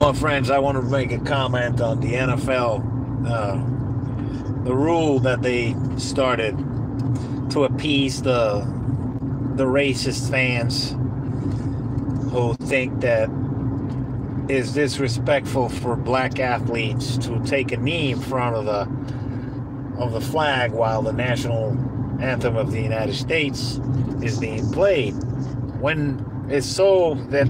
My friends, I want to make a comment on the NFL, the rule that they started to appease the racist fans who think that is disrespectful for black athletes to take a knee in front of the flag while the national anthem of the United States is being played. When it's so that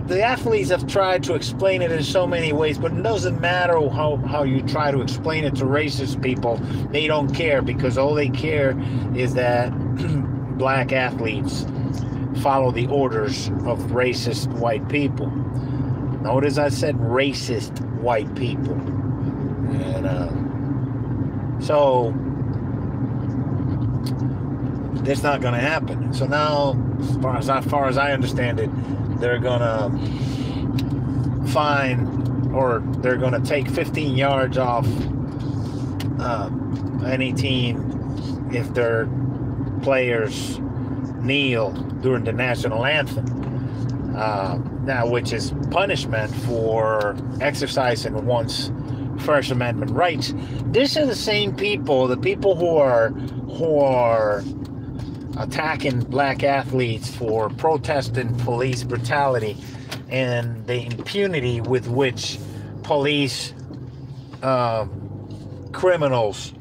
the athletes have tried to explain it in so many ways, but it doesn't matter how you try to explain it to racist people. They don't care, because all they care is that black athletes follow the orders of racist white people. Notice I said racist white people. And so that's not going to happen. So now, as far as I understand it, they're going to fine, or they're going to take 15 yards off any team if their players kneel during the national anthem. Now, which is punishment for exercising one's First Amendment rights. These are the same people, the people who are attacking black athletes for protesting police brutality and the impunity with which police criminals,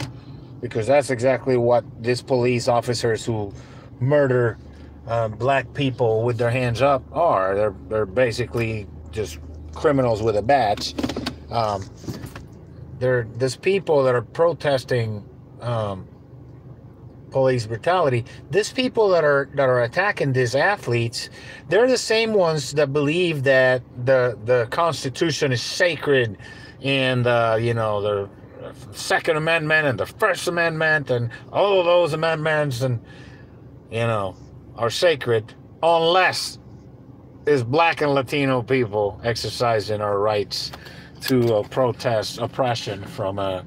because that's exactly what these police officers who murder black people with their hands up are. They're basically just criminals with a badge. There's people that are protesting police brutality. These people that are attacking these athletes, they're the same ones that believe that the Constitution is sacred, and the Second Amendment and the First Amendment and all of those amendments and are sacred, unless it's black and Latino people exercising our rights to protest oppression from a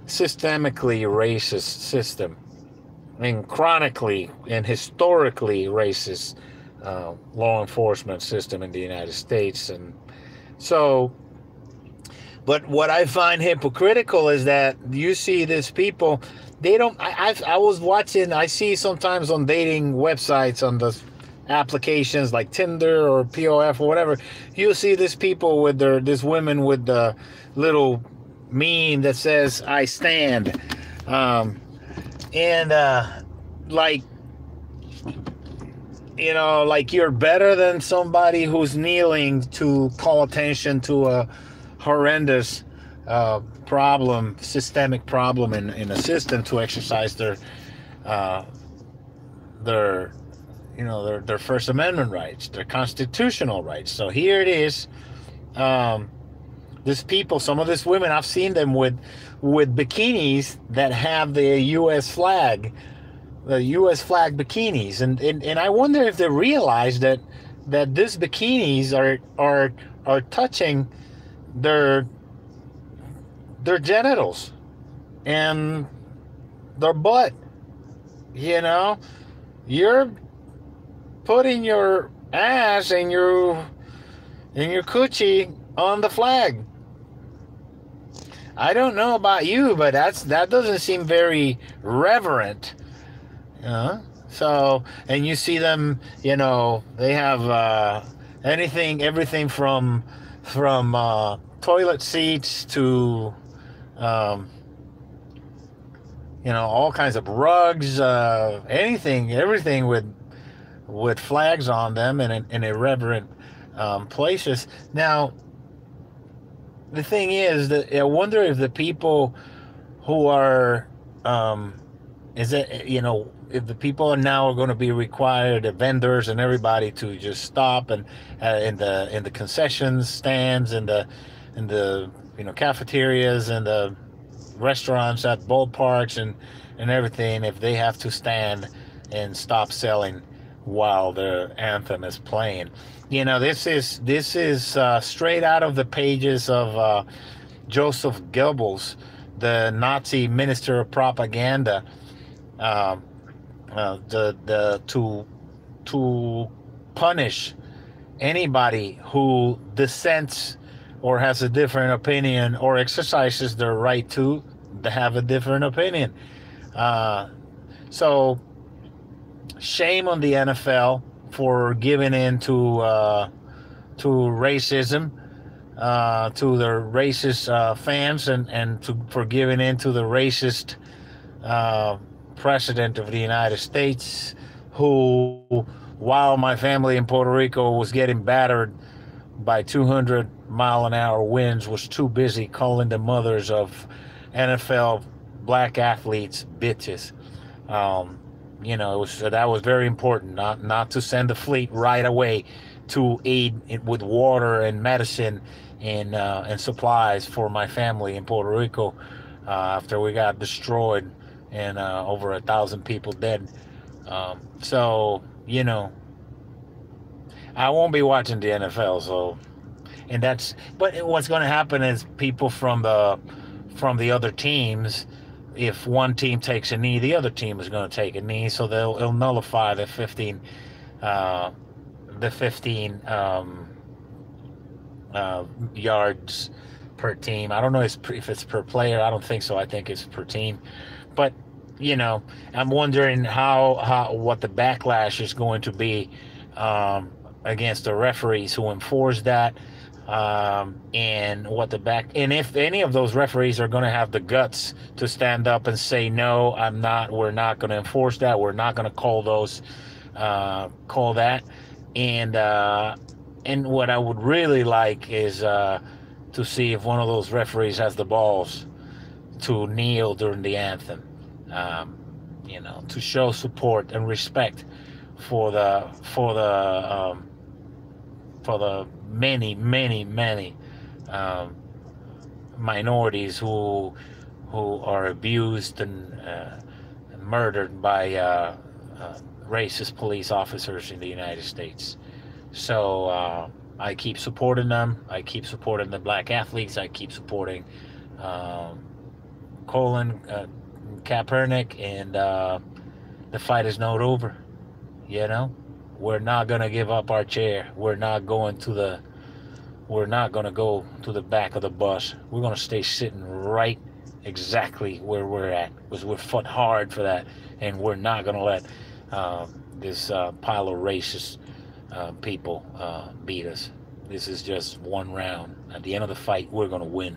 systemically racist system, and chronically and historically racist law enforcement system in the United States. And so, but what I find hypocritical is that you see these people, they don't, I was watching, I see sometimes on dating websites, on the applications like Tinder or POF or whatever, you see these people with this women with the little meme that says "I stand," and like you're better than somebody who's kneeling to call attention to a horrendous systemic problem in a system to exercise their First Amendment rights, their constitutional rights. So here it is. These people, some of these women, I've seen them with bikinis that have the U.S. flag, bikinis, and I wonder if they realize that these bikinis are touching their genitals and their butt. You're putting your ass and your coochie on the flag. I don't know about you, but that doesn't seem very reverent. So, and you see them, they have everything from toilet seats to all kinds of rugs, everything with flags on them and in irreverent places. Now, the thing is that I wonder if the people who are if the people are now going to be required, the vendors and everybody, to just stop and in the concession stands and the cafeterias and the restaurants at ballparks and everything, if they have to stand and stop selling while the anthem is playing. This is straight out of the pages of Joseph Goebbels, the Nazi minister of propaganda, to punish anybody who dissents or has a different opinion or exercises their right to have a different opinion. Uh, so shame on the NFL for giving in to racism, to the racist fans, and for giving in to the racist uh, president of the United States, who, while my family in Puerto Rico was getting battered by 200-mile-an-hour winds, was too busy calling the mothers of NFL black athletes bitches. Um, that was very important, not to send the fleet right away to aid with water and medicine and supplies for my family in Puerto Rico after we got destroyed and over 1,000 people dead. So I won't be watching the NFL. So, but what's going to happen is people from the other teams, if one team takes a knee, the other team is going to take a knee, so they'll nullify the 15 yards per team. I don't know if it's per player. I don't think so. I think it's per team. But I'm wondering what the backlash is going to be against the referees who enforce that, and if any of those referees are going to have the guts to stand up and say, no, we're not going to enforce that, we're not going to call that. And what I would really like is to see if one of those referees has the balls to kneel during the anthem, to show support and respect for the many minorities who are abused and murdered by racist police officers in the United States. So I keep supporting them. I keep supporting the black athletes. I keep supporting Colin Kaepernick, and the fight is not over. We're not gonna give up our chair. We're not gonna go to the back of the bus. We're gonna stay sitting right exactly where we're at, because we fought hard for that, and we're not gonna let this pile of racist people beat us. This is just one round. At the end of the fight, we're gonna win.